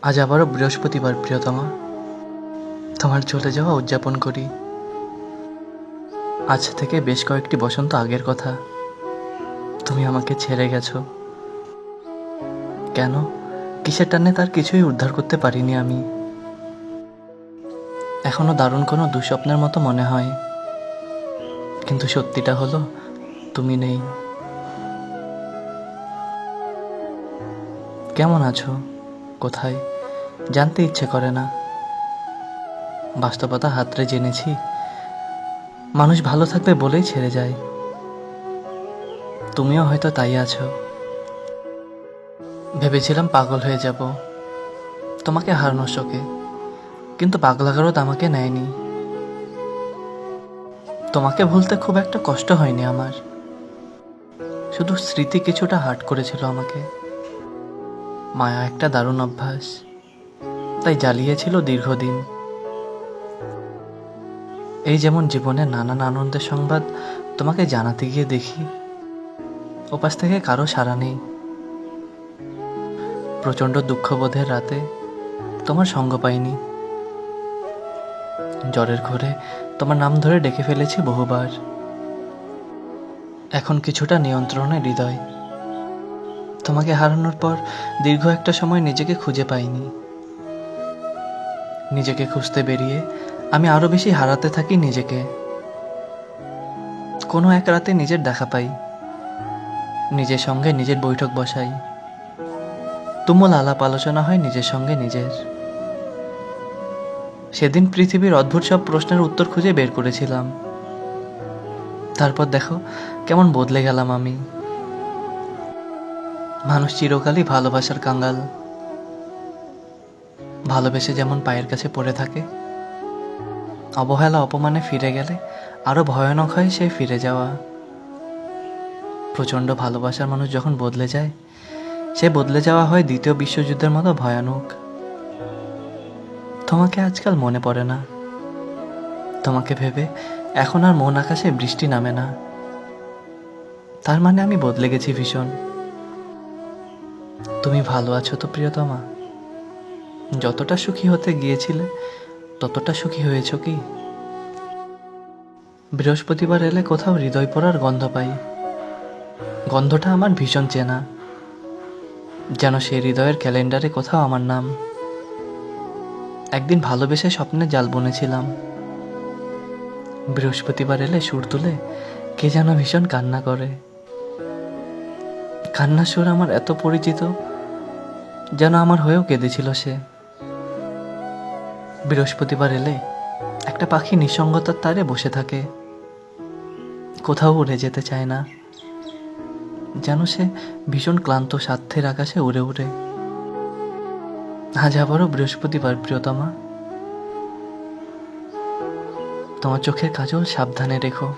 আজ আবারও বৃহস্পতিবার প্রিয়তমা, তোমার চলে যাওয়া উদযাপন করি। আজ থেকে বেশ কয়েকটি বসন্ত আগের কথা। তুমি আমাকে ছেড়ে গেছো। কেন, কিসের টানে তার কিছুই উদ্ধার করতে পারিনি আমি। এখনো দারুণ কোনো দুঃস্বপ্নের মতো মনে হয়, কিন্তু সত্যিটা হলো তুমি নেই। কেমন আছো, কোথায়, জানতে ইচ্ছে করে না। বাস্তবতা হাতড়ে জেনেছি, মানুষ ভালো থাকবে বলেই ছেড়ে যায়। তুমিও হয়তো তাই আছো। ভেবেছিলাম পাগল হয়ে যাব তোমাকে হারানোর শোকে, কিন্তু পাগলাগারদ আমাকে নেয়নি। তোমাকে ভুলতে খুব একটা কষ্ট হয়নি আমার, শুধু স্মৃতি কিছুটা হার্ট করেছিল আমাকে। মায়া একটা দারুণ অভ্যাস, তাই জ্বালিয়েছিল দীর্ঘদিন। এই যেমন জীবনে নানান আনন্দের সংবাদ তোমাকে জানাতে গিয়ে দেখি ওপাশ থেকে কারো সাড়া নেই। প্রচণ্ড দুঃখবোধের রাতে তোমার সঙ্গ পাইনি। জ্বরের ঘোরে তোমার নাম ধরে ডেকে ফেলেছি বহুবার। এখন কিছুটা নিয়ন্ত্রণে হৃদয়। তোমাকে হারানোর পর দীর্ঘ একটা সময় নিজেকে খুঁজে পাইনি। নিজেকে খুঁজতে বেরিয়ে আমি আরো বেশি হারাতে থাকি নিজেকে। কোনো এক রাতে নিজের দেখা পাই, নিজের সঙ্গে নিজের বৈঠক বসাই। তুমুল আলাপ আলোচনা হয় নিজের সঙ্গে নিজের। সেদিন পৃথিবীর অদ্ভুত সব প্রশ্নের উত্তর খুঁজে বের করেছিলাম। তারপর দেখো কেমন বদলে গেলাম আমি। মানুষ চিরকালই ভালোবাসার কাঙ্গাল। ভালোবেসে যেমন পায়ের কাছে পড়ে থাকে, অবহেলা অপমানে ফিরে গেলে আরো ভয়ানক হয় সেই ফিরে যাওয়া। প্রচণ্ড ভালোবাসার মানুষ যখন বদলে যায়, সে বদলে যাওয়া হয় দ্বিতীয় বিশ্বযুদ্ধের মতো ভয়ানক। তোমাকে আজকাল মনে পড়ে না। তোমাকে ভেবে এখন আর মন আকাশে বৃষ্টি নামে না। তার মানে আমি বদলে গেছি ভীষণ। তুমি ভালো আছো তো প্রিয়তমা? যতটা সুখী হতে গিয়েছিলে ততটা সুখী হয়েছ কি? বৃহস্পতিবার এলে কোথাও হৃদয় পোড়ার গন্ধ পাই। গন্ধটা আমার ভীষণ চেনা, যেন সেই হৃদয়ের ক্যালেন্ডারে কোথাও আমার নাম। একদিন ভালোবেসে স্বপ্নে জাল বুনেছিলাম। বৃহস্পতিবার এলে সুর তুলে কে যেন ভীষণ কান্না করে। কান্নার সুর আমার এত পরিচিত, যেন আমার হয়েও কেঁদেছিল সে। বৃহস্পতিবার এলে একটা পাখি নিঃসঙ্গতার তারে বসে থাকে, কোথাও উড়ে যেতে চায় না, যেন সে ভীষণ ক্লান্ত স্বার্থের আকাশে উড়ে উড়ে। আজ আবারও বৃহস্পতিবার প্রিয়তমা, তোমার চোখের কাজল সাবধানে রেখো।